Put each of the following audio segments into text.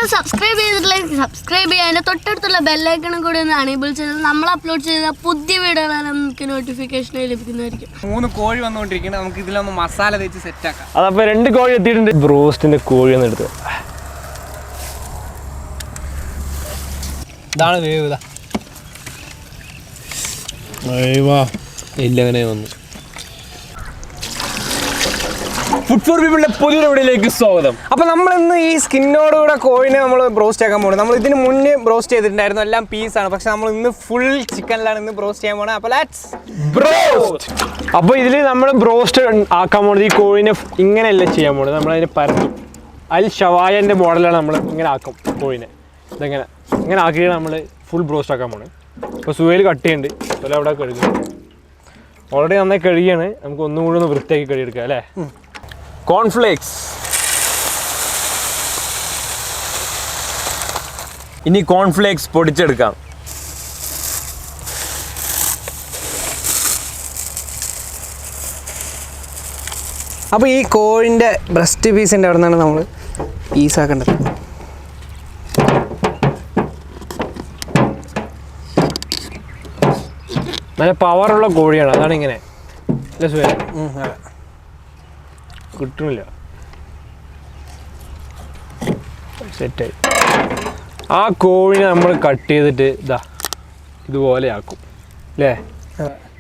നിങ്ങൾ സബ്സ്ക്രൈബ് ചെയ്തിട്ടില്ലെങ്കിൽ സബ്സ്ക്രൈബ് ചെയ്യാൻ അതിൻ്റെ തൊട്ടടുത്തുള്ള ബെല്ലൈക്കണും കൂടി ഒന്ന് അണേബിൾ ചെയ്ത് നമ്മൾ അപ്ലോഡ് ചെയ്ത പുതിയ വീഡിയോകളാണ് നമുക്ക് നോട്ടിഫിക്കേഷൻ ലഭിക്കുന്നതായിരിക്കും. 3 കോഴി വന്നുകൊണ്ടിരിക്കുന്നത്. നമുക്ക് ഇതിലൊന്ന് മസാല തേച്ച് സെറ്റാക്കാം. അതപ്പോൾ 2 കോഴി എത്തിയിട്ടുണ്ട്. ബ്രോസ്റ്റിൻ്റെ കോഴി ഒന്ന് എടുത്ത് ഇതാണ് വേവ്. ഇല്ല അങ്ങനെ വന്നു. ഫുഡ് ഫോർ പീപ്പിളിന്റെ പുതിയൊരു വീഡിയോയിലേക്ക് സ്വാഗതം. അപ്പോൾ നമ്മൾ ഇന്ന് ഈ സ്കിന്നോടുകൂടെ കോഴിനെ നമ്മൾ ബ്രോസ്റ്റ് ആക്കാൻ പോകുന്നത്. നമ്മൾ ഇതിന് മുന്നേ ബ്രോസ്റ്റ് ചെയ്തിട്ടുണ്ടായിരുന്നു, എല്ലാം പീസാണ്. പക്ഷെ നമ്മൾ ഇന്ന് ഫുൾ ചിക്കനിലാണ് ഇന്ന് ബ്രോസ്റ്റ് ചെയ്യാൻ പോകുന്നത്. അപ്പോൾ ലെറ്റ്സ് ബ്രോസ്റ്റ്. അപ്പോൾ ഇതിൽ നമ്മൾ ബ്രോസ്റ്റ് ആക്കാൻ പോകുന്നത് ഈ കോഴിനെ ഇങ്ങനെയല്ല ചെയ്യാൻ പോകുന്നത്. നമ്മളതിനെ പരത്തും. അതിൽ ഷവായൻ്റെ മോഡലാണ് നമ്മൾ ഇങ്ങനെ ആക്കും കോഴിനെ. ഇതെങ്ങനെ ഇങ്ങനെ ആക്കിയിട്ട് നമ്മൾ ഫുൾ ബ്രോസ്റ്റ് ആക്കാൻ പോകുന്നത്. ഇപ്പോൾ സുഹേൽ കട്ട് ചെയ്യുന്നുണ്ട്. അതുപോലെ അവിടെ കഴുകും. ഓൾറെഡി നന്നായി കഴുകിയാണ്. നമുക്ക് ഒന്നും കൂടി ഒന്ന് വൃത്തിയാക്കി കഴുകിയെടുക്കാം അല്ലേ. കോൺഫ്ലേക്സ്. ഇനി കോൺഫ്ലേക്സ് പൊടിച്ചെടുക്കാം. അപ്പോൾ ഈ കോഴിൻ്റെ ബ്രസ്റ്റ് പീസിൻ്റെ അവിടെ നിന്നാണ് നമ്മൾ പീസാക്കേണ്ടത്. നല്ല പവറുള്ള കോഴിയാണ്, അതാണ് ഇങ്ങനെ. അല്ലേ സുഹേൽ? കിട്ടണില്ല. സെറ്റായി. ആ കോഴിനെ നമ്മൾ കട്ട് ചെയ്തിട്ട് ഇതുപോലെ ആക്കും അല്ലേ.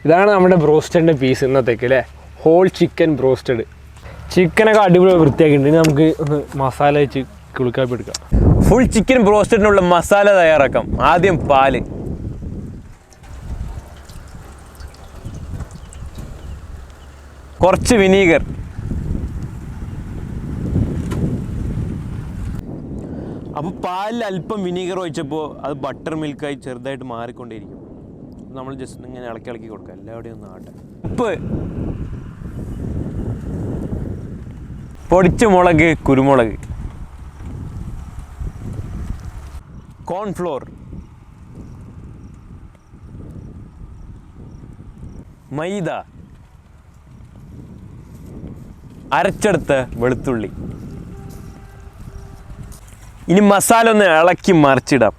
ഇതാണ് നമ്മുടെ ബ്രോസ്റ്റഡിൻ്റെ പീസ് ഇന്നത്തേക്ക് അല്ലേ. Whole chicken broasted. ചിക്കനൊക്കെ അടിപൊളി വൃത്തിയാക്കിയിട്ടുണ്ട്. നമുക്ക് ഒന്ന് മസാല വെച്ച് കുളിക്കാപ്പി എടുക്കാം. ഫുൾ ചിക്കൻ ബ്രോസ്റ്റഡിനുള്ള മസാല തയ്യാറാക്കാം. ആദ്യം പാല്, കുറച്ച് വിനീഗർ, അപ്പോൾ പാലിൽ അല്പം വിനീഗർ ഒഴിച്ചപ്പോൾ അത് ബട്ടർ മിൽക്കായി ചെറുതായിട്ട് മാറിക്കൊണ്ടേയിരിക്കും. നമ്മൾ ജസ്റ്റ് ഇങ്ങനെ ഇളക്കി കൊടുക്കുക. എല്ലാവിടെയും ഒന്ന് ആട്ടെ. ഉപ്പ്, പൊടിച്ച മുളക്, കുരുമുളക്, കോൺഫ്ലോർ, മൈദ, അരച്ചെടുത്ത വെളുത്തുള്ളി. ഇനി മസാല ഒന്ന് ഇളക്കി മറിച്ചിടാം.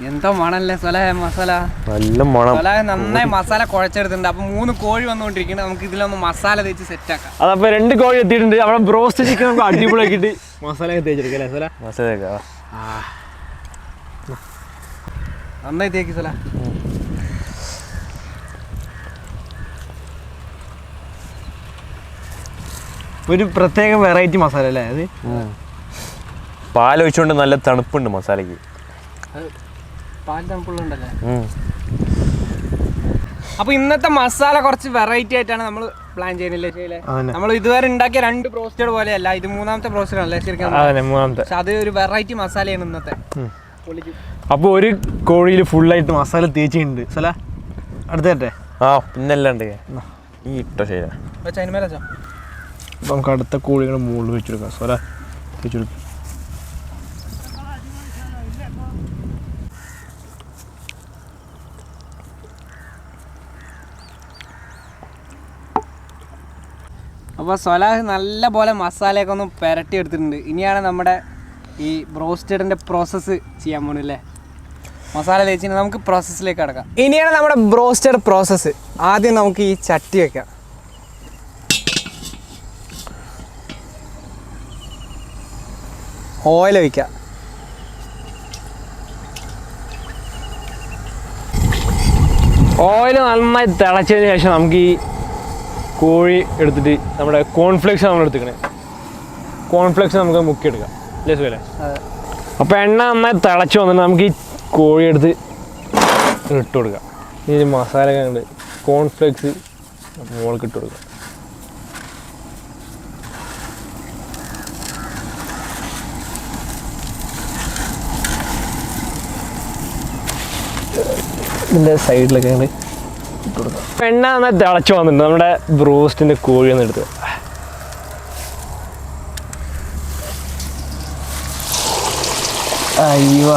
എന്താ മണല്ലേ സൊലാഹ മസാല. നല്ല മണം. സൊലാഹ നന്നായി മസാല കുഴച്ചെടുത്തിട്ടുണ്ട്. അപ്പോൾ 3 കോഴി വന്നുകൊണ്ടിരിക്കുന്നത്. നമുക്ക് ഇതിലൊന്ന് മസാല തേച്ച് സെറ്റാക്കാം. അതപ്പോൾ 2 കോഴി എത്തിയിട്ടുണ്ട്. അവിടെ ബ്രോസ്റ്റ് ചിക്കൻ നമുക്ക് അടിപൊളിയാക്കിയിട്ട് മസാല തേച്ചെടുക്കാം അല്ലേ സോല? മസാല തേക്കാം. നന്നായി തേക്കി സൊല. ഒരു പ്രത്യേക വെറൈറ്റി മസാല അല്ലേ അത്. പാലൊഴിച്ചുകൊണ്ട് നല്ല തണുപ്പുണ്ട് മസാലയ്ക്ക്. പാൽ തണുപ്പുള്ളുണ്ടല്ലേ. അപ്പോൾ ഇന്നത്തെ മസാല കുറച്ച് വെറൈറ്റി ആയിട്ടാണ് നമ്മൾ പ്ലാൻ ചെയ്യുന്നില്ലേ. നമ്മൾ ഇതുവരെ ഉണ്ടാക്കിയ 2 ബ്രോസ്റ്റഡ് പോലെയല്ല, ഇത് 3ാമത്തെ ബ്രോസ്റ്റഡ് അല്ലേ ശരിക്കും. 3ാമത്തെ. പക്ഷെ അത് ഒരു വെറൈറ്റി മസാലയാണ് ഇന്നത്തെ. അപ്പോൾ ഒരു കോഴിയിൽ ഫുള്ളായിട്ട് മസാല തേച്ചിട്ടുണ്ട് സല. അടുത്ത തരട്ടെ. പിന്നല്ലാണ്ട് ഈ ഇട്ടോ ശരി. ചൈനമേല അപ്പം നമുക്ക് അടുത്ത കോഴികൾ മുകളിൽ വെച്ചെടുക്കാം സോല. വെച്ചെടുക്കാം. അപ്പോൾ സൊലാഹ് നല്ല പോലെ മസാലയൊക്കെ ഒന്ന് പുരട്ടി എടുത്തിട്ടുണ്ട്. ഇനിയാണ് നമ്മുടെ ഈ ബ്രോസ്റ്റഡിൻ്റെ പ്രോസസ്സ് ചെയ്യാൻ പോകണില്ലേ. മസാല തേച്ചിട്ട് നമുക്ക് പ്രോസസ്സിലേക്ക് കടക്കാം. ഇനിയാണ് നമ്മുടെ ബ്രോസ്റ്റഡ് പ്രോസസ്സ്. ആദ്യം നമുക്ക് ഈ ചട്ടി വെക്കാം. ഓയിൽ ഒഴിക്കാം. ഓയിൽ നന്നായി തിളച്ചതിന് ശേഷം നമുക്ക് ഈ കോഴി എടുത്തിട്ട് നമ്മുടെ കോൺഫ്ലെക്സ് നമ്മൾ എടുത്തിക്കണേ. കോൺഫ്ലെക്സ് നമുക്ക് മുക്കിയെടുക്കാം അല്ലേ സുഹേലേ? അപ്പോൾ എണ്ണ നന്നായി തിളച്ച് വന്നിട്ട് നമുക്ക് ഈ കോഴി എടുത്ത് ഇട്ട് കൊടുക്കാം. ഈ മസാല കണ്ട് കോൺഫ്ലെക്സ് മുകളിൽ ഇട്ട് കൊടുക്കാം. ഇതിൻ്റെ സൈഡിലൊക്കെ ഉണ്ട് ഇട്ട് കൊടുക്കാം. എണ്ണ നന്നായി തിളച്ച് വന്നിട്ടുണ്ട്. നമ്മുടെ ബ്രോസ്റ്റിൻ്റെ കോഴി ഒന്ന് എടുത്ത് അയ്യോ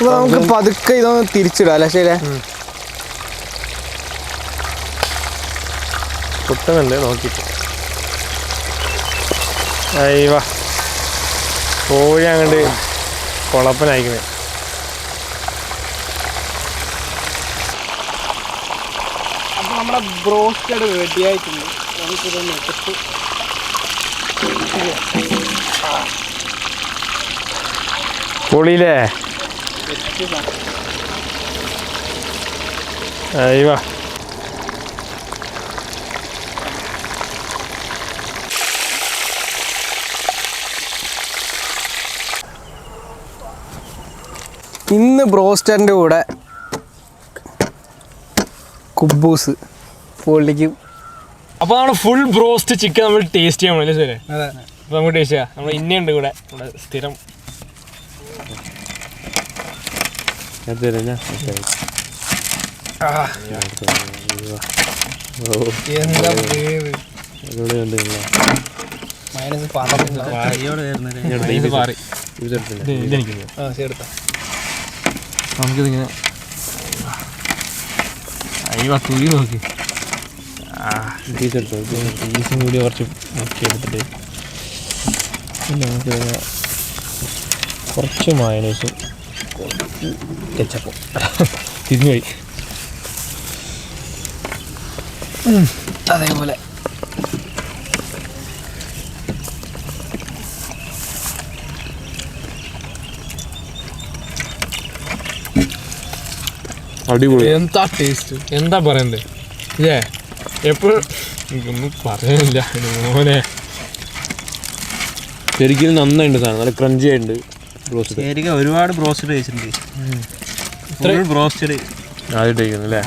അപ്പോൾ നമുക്ക് പതുക്കെ ഇതൊന്ന് തിരിച്ചിടാം അല്ലേ ശരി? പൊട്ടുന്നുണ്ട് നോക്കിയിട്ട്. അയ്യോ കോഴി അങ്ങോട്ട് കുളപ്പനായിക്കണേ. അപ്പോൾ നമ്മുടെ ബ്രോസ്റ്റഡ് റെഡി ആയിട്ടുണ്ട്. നമുക്കിതൊന്ന് എടുത്ത് പൊളിയില്ലേ? അയ്യോ ഇന്ന് ബ്രോസ്റ്ററിൻ്റെ കൂടെ കുബൂസ് പൊളിക്കും. അപ്പോൾ നമ്മൾ ഫുൾ ബ്രോസ്റ്റ് ചിക്കൻ നമ്മൾ ടേസ്റ്റ് ചെയ്യാൻ വേണ്ടി ശരി. അതെ, അപ്പോൾ നമുക്ക് ടേസ്റ്റ് ചെയ്യാം. നമ്മൾ ഇന്നുണ്ട് കൂടെ ഇവിടെ സ്ഥിരം. നമുക്കിതിങ്ങനെ അയ്യോ തുണി നോക്കി പീസും കൂടി കുറച്ച് നോക്കി എടുത്തിട്ട് നമുക്കിതിങ്ങനെ കുറച്ച് മയോണൈസും കെച്ചപ്പും തിരിഞ്ഞു പോയി. അതേപോലെ അടിപൊളി. എന്താ ടേസ്റ്റ്, എന്താ പറയണ്ടേ ഇല്ലേ? എപ്പോഴും എനിക്കൊന്നും പറയാനില്ല മോനെ. ശരിക്കും നന്നായിട്ടുണ്ട് സാധനം, നല്ല ക്രഞ്ചി ആയിട്ടുണ്ട്. ശരിക്കും ഒരുപാട് ബ്രോസ്റ്റഡ് കഴിച്ചിട്ടുണ്ട്. ബ്രോസ്റ്റഡ് ആദ്യമായിട്ട് കഴിക്കുന്നു അല്ലേ?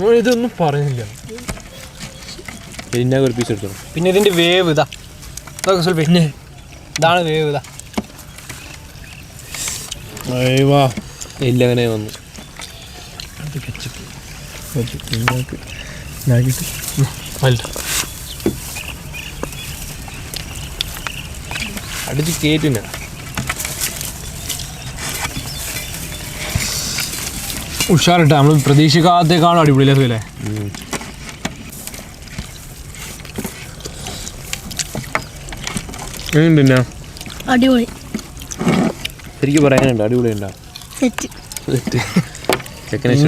മോൻ ഇതൊന്നും പറയുന്നില്ല. പിന്നെ ഒരു പീസ് എടുത്തോളൂ. പിന്നെ ഇതിൻ്റെ വേവ് ഇതാ പിന്നെ ഇതാണ് വേവ് ഇതാ. അയ്യോ ഇല്ല അങ്ങനെ വന്നു. അടിച്ച് കേറ്റില്ല. ഉഷാറിട്ട നമ്മൾ പ്രതീക്ഷിക്കാത്തേക്കാളും അടിപൊളിയില്ലേ അല്ലേ? പിന്നെ അടിപൊളി ശരിക്കും പറയാനുണ്ട്, അടിപൊളി ഉണ്ടോ?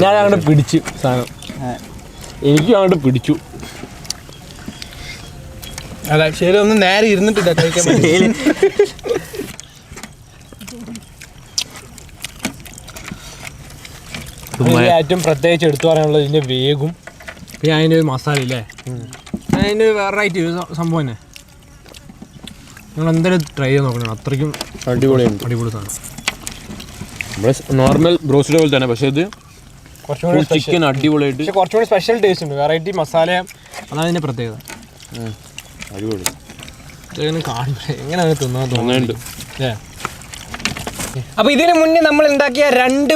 ഞാൻ അങ്ങോട്ട് പിടിച്ചു സാധനം, എനിക്കും അങ്ങോട്ട് പിടിച്ചു. അല്ല ശരി, ഒന്ന് നേരെ ഇരുന്നിട്ടില്ല കഴിക്കാൻ പറ്റില്ല. ഏറ്റവും പ്രത്യേകിച്ച് എടുത്തു പറയാനുള്ളത് ഇതിൻ്റെ വേഗം, പിന്നെ അതിൻ്റെ ഒരു മസാല ഇല്ലേ, അതിൻ്റെ വെറൈറ്റി സംഭവം തന്നെ. നിങ്ങൾ എന്തായാലും ട്രൈ ചെയ്ത് നോക്കണം, അത്രയ്ക്കും അടിപൊളിയുണ്ട്. അടിപൊളി സാധനം. നമ്മുടെ നോർമൽ ബ്രോസ്റ്റഡ് പോലെ തന്നെ, പക്ഷേ ഇത് കുറച്ചും കൂടി ചിക്കൻ അടിപൊളിയായിട്ട്, പക്ഷേ കുറച്ചും കൂടി സ്പെഷ്യൽ ടേസ്റ്റ് ഉണ്ട്, വെറൈറ്റി മസാല, അതാണ് അതിൻ്റെ പ്രത്യേകത. അടിപൊളി. ഇങ്ങനെ കാണുമ്പോൾ എങ്ങനെ തിന്നാൻ നന്നായിട്ടുണ്ട്. ഏ അപ്പോൾ ഇതിന് മുന്നേ നമ്മൾ ഉണ്ടാക്കിയ രണ്ട്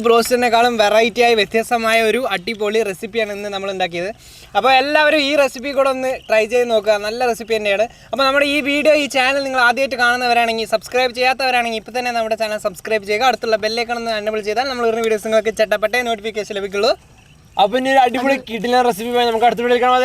ബ്രോസ്റ്റഡിനെക്കാളും വെറൈറ്റി ആയി വ്യത്യസ്തമായ ഒരു അടിപൊളി റെസിപ്പിയാണ് ഇന്ന് നമ്മൾ ഉണ്ടാക്കിയത്. അപ്പോൾ എല്ലാവരും ഈ റെസിപ്പി കൂടെ ഒന്ന് ട്രൈ ചെയ്ത് നോക്കുക, നല്ല റെസിപ്പി തന്നെയാണ്. അപ്പോൾ നമ്മുടെ ഈ വീഡിയോ, ഈ ചാനൽ നിങ്ങൾ ആദ്യമായിട്ട് കാണുന്നവരാണെങ്കിൽ, സബ്സ്ക്രൈബ് ചെയ്യാത്തവരാണെങ്കിൽ ഇപ്പോൾ തന്നെ നമ്മുടെ ചാനൽ സബ്സ്ക്രൈബ് ചെയ്യുക. അടുത്തുള്ള ബെല്ലൈക്കൺ എനേബിൾ ചെയ്താൽ നമ്മൾ വരുന്ന വീഡിയോസ് നിങ്ങൾക്ക് ചട്ടപ്പെട്ടേ നോട്ടിഫിക്കേഷൻ ലഭിക്കുള്ളൂ. അപ്പോൾ ഇനി ഒരു അടിപൊളി കിടിലൻ റെസിപ്പി നമുക്ക് അടുത്ത വീഡിയോയിൽ കാണാം.